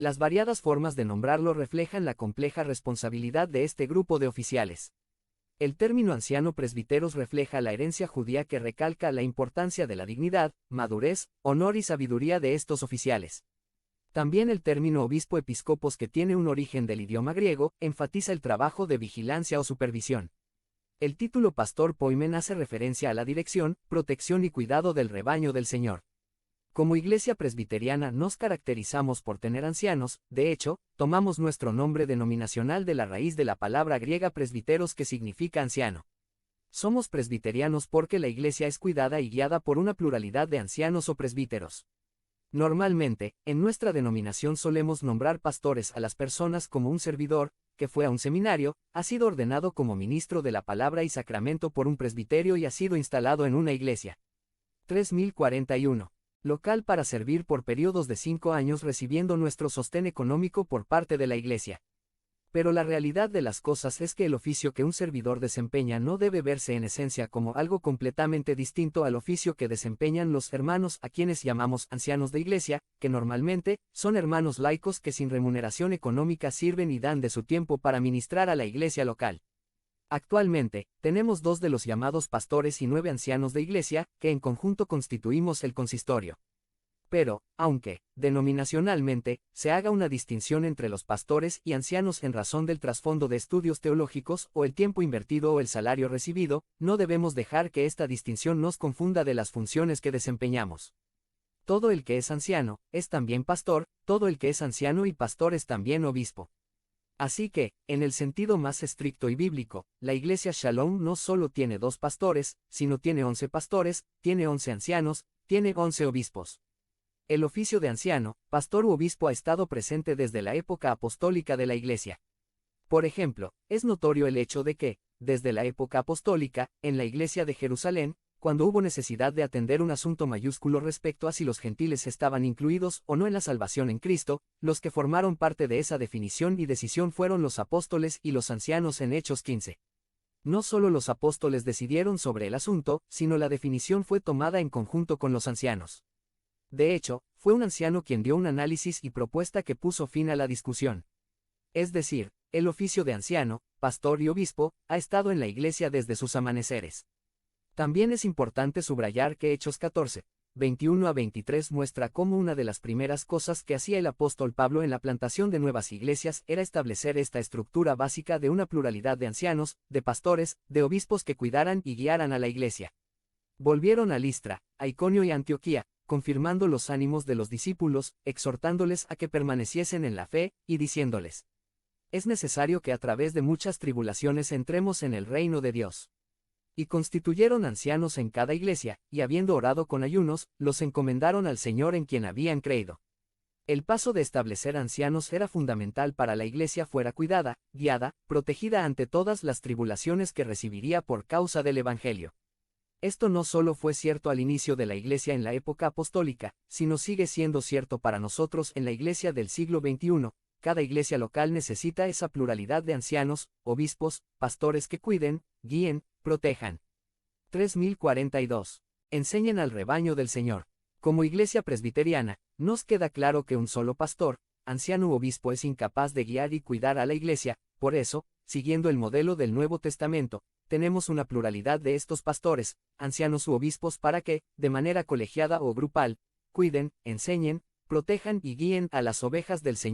Las variadas formas de nombrarlo reflejan la compleja responsabilidad de este grupo de oficiales. El término anciano presbíteros refleja la herencia judía que recalca la importancia de la dignidad, madurez, honor y sabiduría de estos oficiales. También el término obispo episcopos, que tiene un origen del idioma griego, enfatiza el trabajo de vigilancia o supervisión. El título pastor poimen hace referencia a la dirección, protección y cuidado del rebaño del Señor. Como iglesia presbiteriana nos caracterizamos por tener ancianos, de hecho, tomamos nuestro nombre denominacional de la raíz de la palabra griega presbiteros, que significa anciano. Somos presbiterianos porque la iglesia es cuidada y guiada por una pluralidad de ancianos o presbíteros. Normalmente, en nuestra denominación solemos nombrar pastores a las personas como un servidor, que fue a un seminario, ha sido ordenado como ministro de la palabra y sacramento por un presbiterio y ha sido instalado en una iglesia. 3041. Local para servir por periodos de 5 años recibiendo nuestro sostén económico por parte de la iglesia. Pero la realidad de las cosas es que el oficio que un servidor desempeña no debe verse en esencia como algo completamente distinto al oficio que desempeñan los hermanos a quienes llamamos ancianos de iglesia, que normalmente son hermanos laicos que sin remuneración económica sirven y dan de su tiempo para ministrar a la iglesia local. Actualmente, tenemos 2 de los llamados pastores y 9 ancianos de iglesia, que en conjunto constituimos el consistorio. Pero, aunque, denominacionalmente, se haga una distinción entre los pastores y ancianos en razón del trasfondo de estudios teológicos o el tiempo invertido o el salario recibido, no debemos dejar que esta distinción nos confunda de las funciones que desempeñamos. Todo el que es anciano, es también pastor, todo el que es anciano y pastor es también obispo. Así que, en el sentido más estricto y bíblico, la iglesia Shalom no solo tiene 2 pastores, sino tiene 11 pastores, tiene 11 ancianos, tiene 11 obispos. El oficio de anciano, pastor u obispo ha estado presente desde la época apostólica de la iglesia. Por ejemplo, es notorio el hecho de que, desde la época apostólica, en la iglesia de Jerusalén, cuando hubo necesidad de atender un asunto mayúsculo respecto a si los gentiles estaban incluidos o no en la salvación en Cristo, los que formaron parte de esa definición y decisión fueron los apóstoles y los ancianos en Hechos 15. No solo los apóstoles decidieron sobre el asunto, sino la definición fue tomada en conjunto con los ancianos. De hecho, fue un anciano quien dio un análisis y propuesta que puso fin a la discusión. Es decir, el oficio de anciano, pastor y obispo, ha estado en la iglesia desde sus amaneceres. También es importante subrayar que Hechos 14, 21 a 23 muestra cómo una de las primeras cosas que hacía el apóstol Pablo en la plantación de nuevas iglesias era establecer esta estructura básica de una pluralidad de ancianos, de pastores, de obispos que cuidaran y guiaran a la iglesia. Volvieron a Listra, a Iconio y Antioquía, confirmando los ánimos de los discípulos, exhortándoles a que permaneciesen en la fe, y diciéndoles: es necesario que a través de muchas tribulaciones entremos en el reino de Dios. Y constituyeron ancianos en cada iglesia, y habiendo orado con ayunos, los encomendaron al Señor en quien habían creído. El paso de establecer ancianos era fundamental para la iglesia fuera cuidada, guiada, protegida ante todas las tribulaciones que recibiría por causa del Evangelio. Esto no solo fue cierto al inicio de la iglesia en la época apostólica, sino sigue siendo cierto para nosotros en la iglesia del siglo XXI. Cada iglesia local necesita esa pluralidad de ancianos, obispos, pastores que cuiden, guíen, protejan. 3042. Enseñen al rebaño del Señor. Como iglesia presbiteriana, nos queda claro que un solo pastor, anciano u obispo es incapaz de guiar y cuidar a la iglesia, por eso, siguiendo el modelo del Nuevo Testamento, tenemos una pluralidad de estos pastores, ancianos u obispos para que, de manera colegiada o grupal, cuiden, enseñen, protejan y guíen a las ovejas del Señor.